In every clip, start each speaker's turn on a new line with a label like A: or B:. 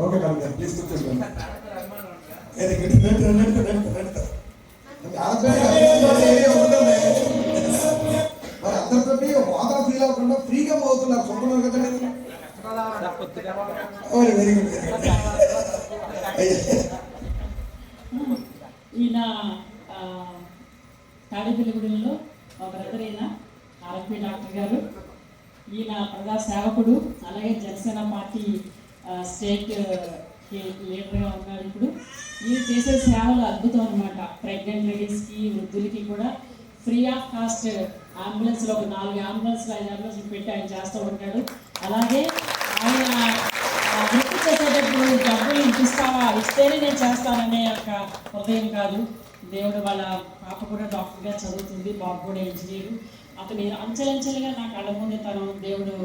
A: Okay Kavitha please కూర్చోండి. మరి అందరితోటి హోదా ఫీల్ అవ్వకుండా ఫ్రీగా పోతున్నారు సొంతన్నారు కదండి. Very good.
B: ఈయన తాడేపల్లిగూడెంలో ఒక బ్రదర్ అయిన ఆర్పి డాక్టర్ గారు. ఈయన ప్రజా సేవకుడు, అలాగే జనసేన పార్టీ స్టేట్ లీడర్గా ఉన్నాడు. ఇప్పుడు ఈయన చేసే సేవలు అద్భుతం అనమాట. ప్రెగ్నెంట్ లేడీస్కి, వృద్ధులకి కూడా ఫ్రీ ఆఫ్ కాస్ట్ అంబులెన్స్లో ఒక 4 అంబులెన్స్లు 5 అంబులెన్స్లు పెట్టి ఆయన చేస్తూ ఉంటాడు. అలాగే ఆయన వృత్తి చేసేటప్పుడు డబ్బులు ఇస్తావా, ఇస్తేనే నేను చేస్తాననే ఒక హృదయం కాదు. దేవుడు వాళ్ళ పాప కూడా డాక్టర్గా చదువుతుంది, బాబు కూడా ఇంజనీరు. అతను అంచెలంచెలుగా నా కళ్ళ ముందే తను దేవుడు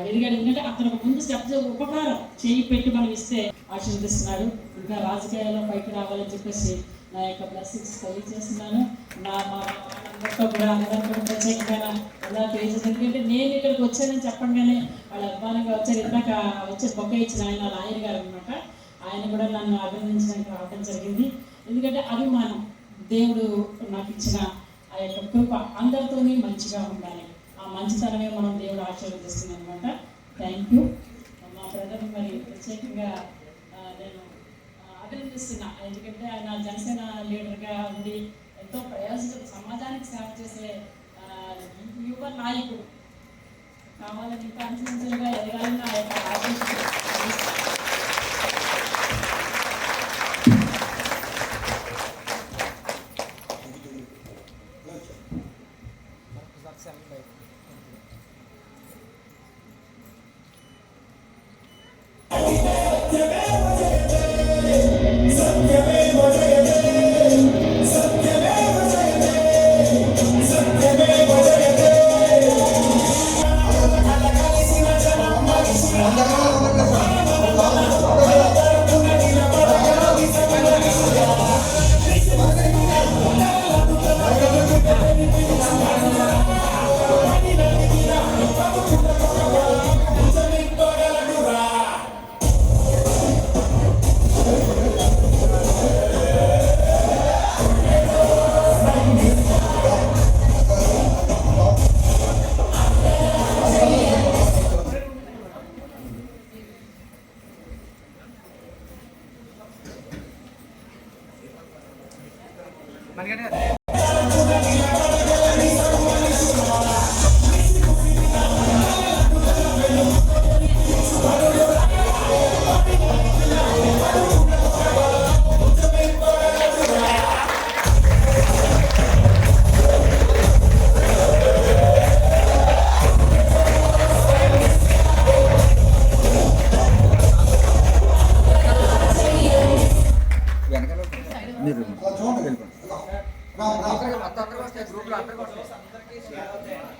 B: ఎదిగాడు. ఎందుకంటే అతను ముందు స్టెప్ ఉపకారం చేయి పెట్టి మనం ఇస్తే ఆశీర్వదిస్తున్నాడు. ఇంకా రాజకీయాల్లో పైకి రావాలని చెప్పేసి నా యొక్క బ్లెస్సింగ్స్ తెలియజేస్తున్నాను. మా అందరితో కూడా అందరికీ ప్రత్యేకమైన ఎలా తెలియజేస్తుంది. ఎందుకంటే నేను ఇక్కడికి వచ్చానని చెప్పంగానే వాళ్ళు అభిమానంగా వచ్చారు. ఇందాక వచ్చే బొక్క ఇచ్చిన ఆయన లాయర్ గారు అనమాట. ఆయన కూడా నన్ను అభినందించడానికి రావడం జరిగింది. ఎందుకంటే అభిమానం దేవుడు నాకు ఇచ్చిన ఆ యొక్క కృప, అందరితోనే మంచిగా ఉండాలి. ఆ మంచితనమే మనం దేవుడు ఆశీర్వదిస్తుంది అనమాట. Thank you. మా బ్రదర్ మరి ప్రత్యేకంగా నేను అభినందిస్తున్నా. ఎందుకంటే ఆయన జనసేన లీడర్గా ఉండి ఎంతో ప్రయాసంతో సమాజానికి సేవ చేసే యువ నాయకుడు కావాలని ఇంకా అంచెలంచెలుగా ఎదగాలని ఆ యొక్క ఆశిస్తున్నాను.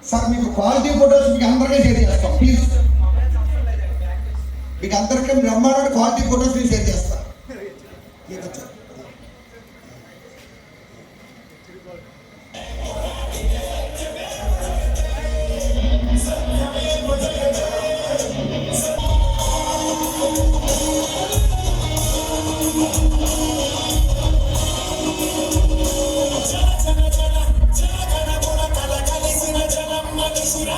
A: సార్ మీకు క్వాలిటీ ఫోటోస్ మీకు అందరికీ షేర్ చేస్తాం. ప్లీజ్ మీకు అందరికీ బ్రహ్మాండ క్వాలిటీ ఫోటోస్ నేను షేర్ చేస్తాను.
C: Surah,